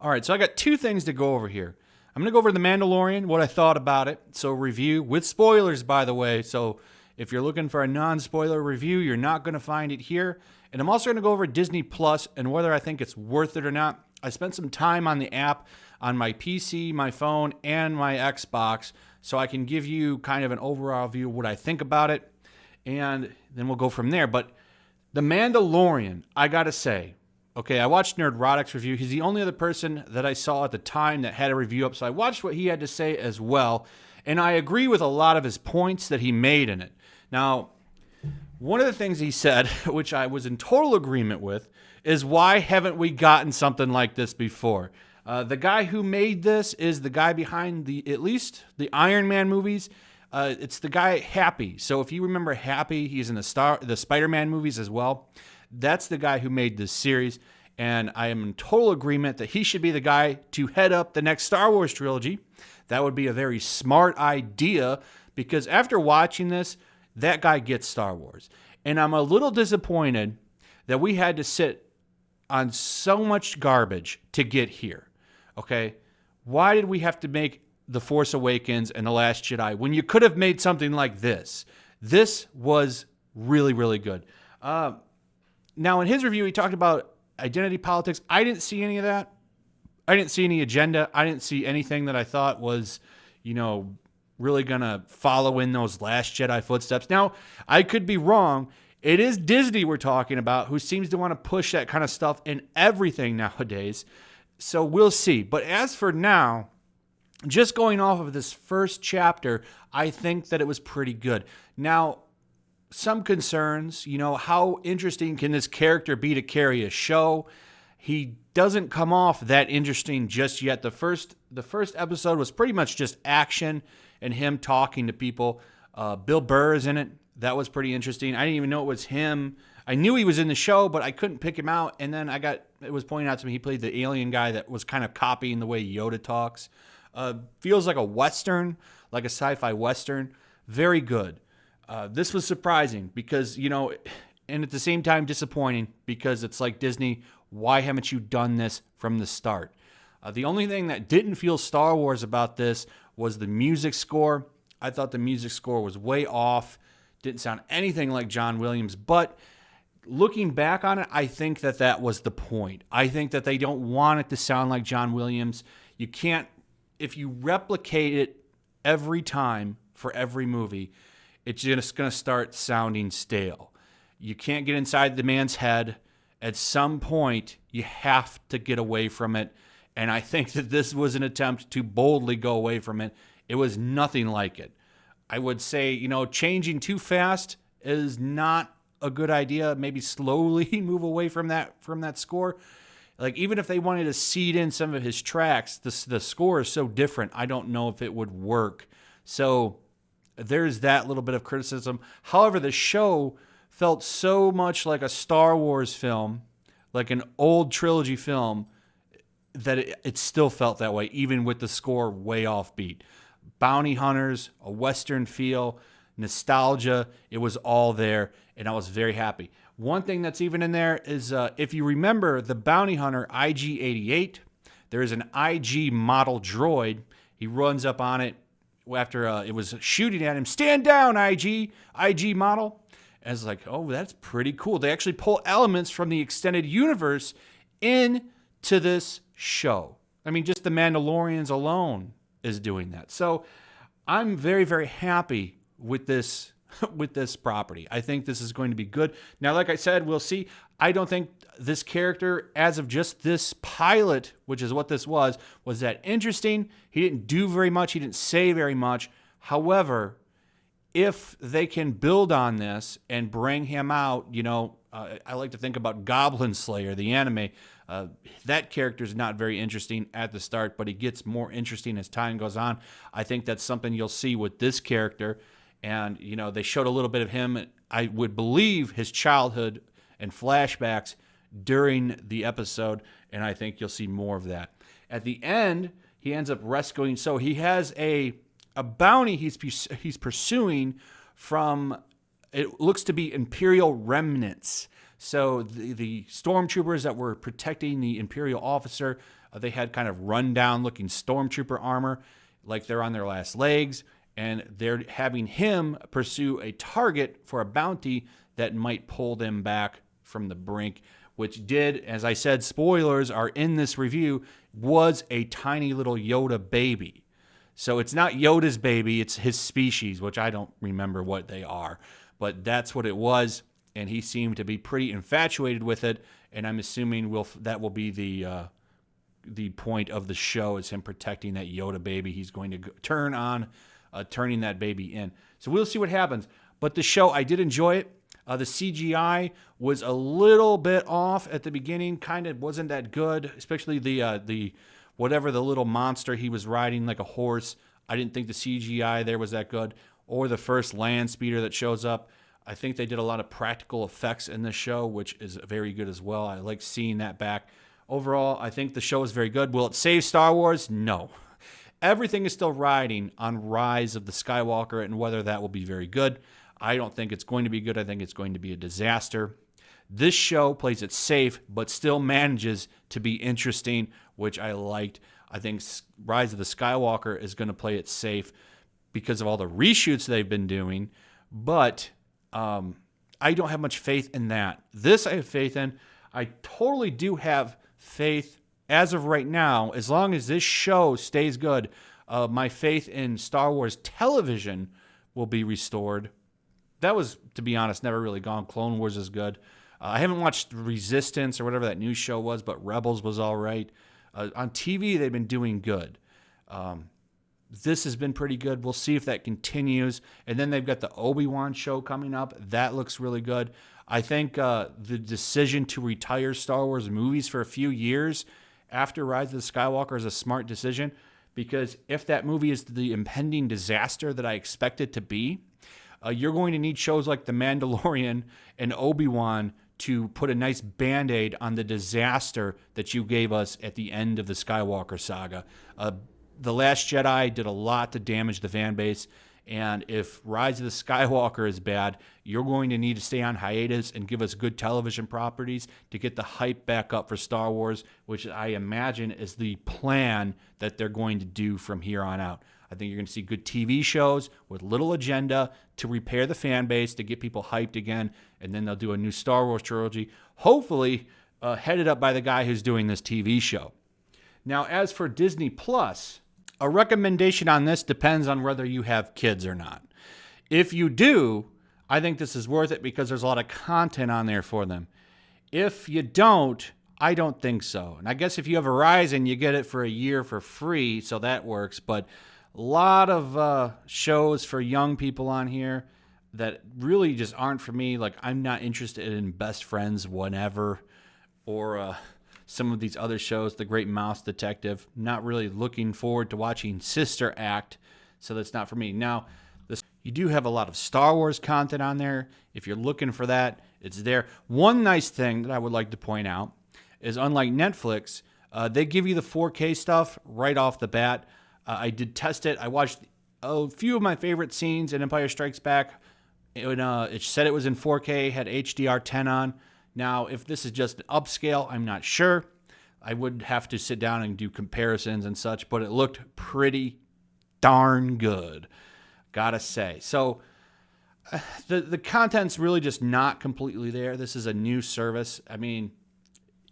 All right, so I got two things to go over here. I'm going to go over The Mandalorian, what I thought about it. So review with spoilers, by the way. So if you're looking for a non-spoiler review, you're not going to find it here. And I'm also going to go over Disney Plus and whether I think it's worth it or not. I spent some time on the app on my PC, my phone, and my Xbox, so I can give you kind of an overall view of what I think about it, and then we'll go from there. But The Mandalorian, I got to say, okay, I watched Nerdrotic's review. He's the only other person that I saw at the time that had a review up, so I watched what he had to say as well, and I agree with a lot of his points that he made in it. Now, one of the things he said, which I was in total agreement with, is why haven't we gotten something like this before? The guy who made this is the guy behind at least the Iron Man movies. It's the guy Happy. So if you remember Happy, he's in the Spider-Man movies as well. That's the guy who made this series, and I am in total agreement that he should be the guy to head up the next Star Wars trilogy. That would be a very smart idea, because after watching this, that guy gets Star Wars. And I'm a little disappointed that we had to sit on so much garbage to get here. Okay? Why did we have to make The Force Awakens and The Last Jedi when you could have made something like this? This was really, really good. Now, in his review, he talked about identity politics. I didn't see any of that. I didn't see any agenda. I didn't see anything that I thought was, really going to follow in those Last Jedi footsteps. Now, I could be wrong. It is Disney we're talking about, who seems to want to push that kind of stuff in everything nowadays. So we'll see. But as for now, just going off of this first chapter, I think that it was pretty good. Now, some concerns, how interesting can this character be to carry a show? He doesn't come off that interesting just yet. The first episode was pretty much just action and him talking to people. Bill Burr is in it. That was pretty interesting. I didn't even know it was him. I knew he was in the show, but I couldn't pick him out. And then it was pointed out to me he played the alien guy that was kind of copying the way Yoda talks. Feels like a Western, like a sci-fi Western. Very good. This was surprising because, and at the same time disappointing because it's like, Disney, why haven't you done this from the start? The only thing that didn't feel Star Wars about this was the music score. I thought the music score was way off. Didn't sound anything like John Williams. But looking back on it, I think that was the point. I think that they don't want it to sound like John Williams. You can't, if you replicate it every time for every movie, it's just going to start sounding stale. You can't get inside the man's head. At some point, you have to get away from it. And I think that this was an attempt to boldly go away from it. It was nothing like it. I would say, changing too fast is not a good idea. Maybe slowly move away from that score. Like, even if they wanted to seed in some of his tracks, the score is so different. I don't know if it would work. So there's that little bit of criticism. However, the show felt so much like a Star Wars film, like an old trilogy film, that it still felt that way, even with the score way offbeat. Bounty hunters, a Western feel, nostalgia, it was all there, and I was very happy. One thing that's even in there is, if you remember the bounty hunter IG-88, there is an IG model droid. He runs up on it after it was shooting at him. Stand down, IG model. And it's like, oh, that's pretty cool. They actually pull elements from the extended universe into this show. I mean, just the Mandalorians alone is doing that. So I'm very, very happy with this property. I think this is going to be good. Now, like I said, we'll see. I don't think this character, as of just this pilot, which is what this was that interesting. He didn't do very much. He didn't say very much. However, if they can build on this and bring him out, I like to think about Goblin Slayer, the anime. That character is not very interesting at the start, but he gets more interesting as time goes on. I think that's something you'll see with this character. And, they showed a little bit of him, I would believe, his childhood and flashbacks during the episode, and I think you'll see more of that. At the end, he ends up rescuing. So he has a bounty he's pursuing from, it looks to be Imperial remnants. So the stormtroopers that were protecting the Imperial officer, they had kind of rundown looking stormtrooper armor, like they're on their last legs, and they're having him pursue a target for a bounty that might pull them back from the brink, which did, as I said, spoilers are in this review, was a tiny little Yoda baby. So it's not Yoda's baby, it's his species, which I don't remember what they are. But that's what it was, and he seemed to be pretty infatuated with it, and I'm assuming that will be the point of the show, is him protecting that Yoda baby. He's going to turning that baby in. So we'll see what happens. But the show, I did enjoy it. The CGI was a little bit off at the beginning, kind of wasn't that good, especially the whatever the little monster he was riding like a horse. I didn't think the CGI there was that good, or the first land speeder that shows up. I think they did a lot of practical effects in this show, which is very good as well. I like seeing that back. Overall, I think the show is very good. Will it save Star Wars? No. Everything is still riding on Rise of the Skywalker, and whether that will be very good. I don't think it's going to be good. I think it's going to be a disaster. This show plays it safe, but still manages to be interesting, which I liked. I think Rise of the Skywalker is going to play it safe because of all the reshoots they've been doing, but I don't have much faith in that. This I have faith in. I totally do have faith as of right now. As long as this show stays good, my faith in Star Wars television will be restored. That was, to be honest, never really gone. Clone Wars is good. I haven't watched Resistance or whatever that new show was, but Rebels was all right. On TV, they've been doing good. This has been pretty good. We'll see if that continues. And then they've got the Obi-Wan show coming up. That looks really good. I think the decision to retire Star Wars movies for a few years after Rise of the Skywalker is a smart decision, because if that movie is the impending disaster that I expect it to be, you're going to need shows like The Mandalorian and Obi-Wan to put a nice Band-Aid on the disaster that you gave us at the end of the Skywalker saga. The Last Jedi did a lot to damage the fan base, and if Rise of the Skywalker is bad, you're going to need to stay on hiatus and give us good television properties to get the hype back up for Star Wars, which I imagine is the plan that they're going to do from here on out. I think you're going to see good TV shows with little agenda to repair the fan base, to get people hyped again, and then they'll do a new Star Wars trilogy, hopefully headed up by the guy who's doing this TV show. Now, as for Disney Plus, a recommendation on this depends on whether you have kids or not. If you do, I think this is worth it because there's a lot of content on there for them. If you don't, I don't think so. And I guess if you have Verizon, you get it for a year for free, so that works. But a lot of shows for young people on here that really just aren't for me. Like, I'm not interested in Best Friends Whenever or some of these other shows, The Great Mouse Detective. Not really looking forward to watching Sister Act, so that's not for me. Now, you do have a lot of Star Wars content on there. If you're looking for that, it's there. One nice thing that I would like to point out is, unlike Netflix, they give you the 4K stuff right off the bat. I did test it. I watched a few of my favorite scenes in Empire Strikes Back. It said it was in 4K, had HDR10 on. Now, if this is just an upscale, I'm not sure. I would have to sit down and do comparisons and such, but it looked pretty darn good, gotta say. So the content's really just not completely there. This is a new service. I mean,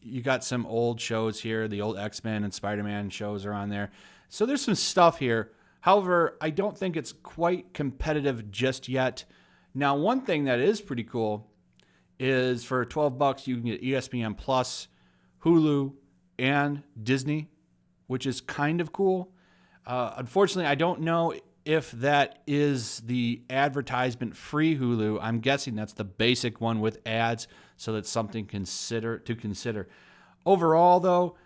you got some old shows here. The old X-Men and Spider-Man shows are on there. So there's some stuff here. However, I don't think it's quite competitive just yet. Now, one thing that is pretty cool is for $12 you can get ESPN Plus, Hulu, and Disney, which is kind of cool. Unfortunately, I don't know if that is the advertisement-free Hulu. I'm guessing that's the basic one with ads, so that's something to consider. Overall, though,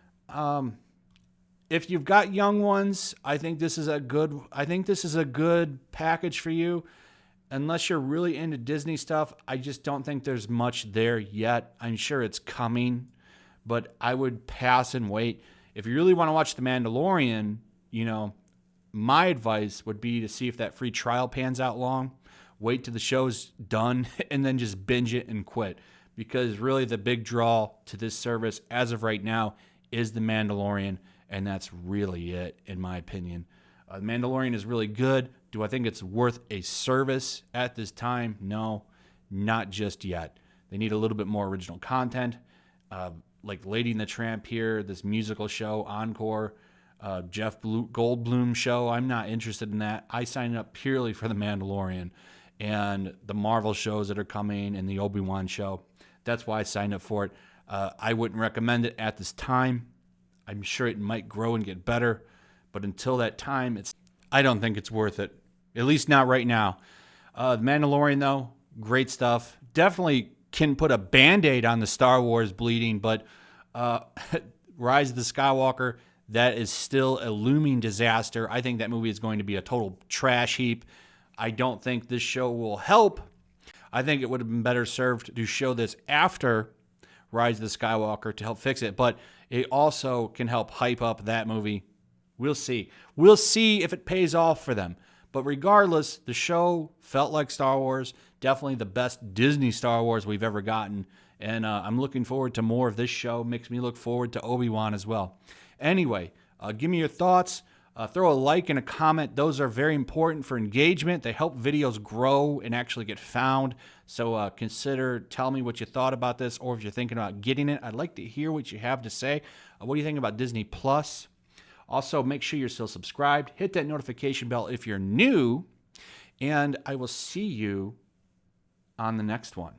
if you've got young ones, I think this is a good package for you. Unless you're really into Disney stuff, I just don't think there's much there yet. I'm sure it's coming, but I would pass and wait. If you really want to watch The Mandalorian, my advice would be to see if that free trial pans out long. Wait till the show's done and then just binge it and quit. because really the big draw to this service as of right now is The Mandalorian, and that's really it, in my opinion. The Mandalorian is really good. Do I think it's worth a service at this time? No, not just yet. They need a little bit more original content, like Lady and the Tramp here, this musical show, Encore, Jeff Goldblum show. I'm not interested in that. I signed up purely for The Mandalorian and the Marvel shows that are coming and the Obi-Wan show. That's why I signed up for it. I wouldn't recommend it at this time. I'm sure it might grow and get better, but until that time, I don't think it's worth it. At least not right now. The Mandalorian, though, great stuff. Definitely can put a Band-Aid on the Star Wars bleeding, but Rise of the Skywalker, that is still a looming disaster. I think that movie is going to be a total trash heap. I don't think this show will help. I think it would have been better served to show this after Rise of the Skywalker to help fix it, but it also can help hype up that movie. We'll see. We'll see if it pays off for them. But regardless, the show felt like Star Wars. Definitely the best Disney Star Wars we've ever gotten. And I'm looking forward to more of this show. Makes me look forward to Obi-Wan as well. Anyway, give me your thoughts. Throw a like and a comment. Those are very important for engagement. They help videos grow and actually get found. So consider telling me what you thought about this, or if you're thinking about getting it. I'd like to hear what you have to say. What do you think about Disney Plus? Also, make sure you're still subscribed. Hit that notification bell if you're new. And I will see you on the next one.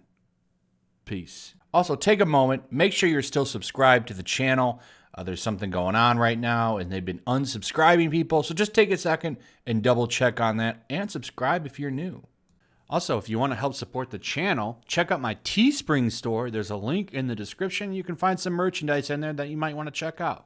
Peace. Also, take a moment. Make sure you're still subscribed to the channel. There's something going on right now, and they've been unsubscribing people. So just take a second and double check on that, and subscribe if you're new. Also, if you want to help support the channel, check out my Teespring store. There's a link in the description. You can find some merchandise in there that you might want to check out.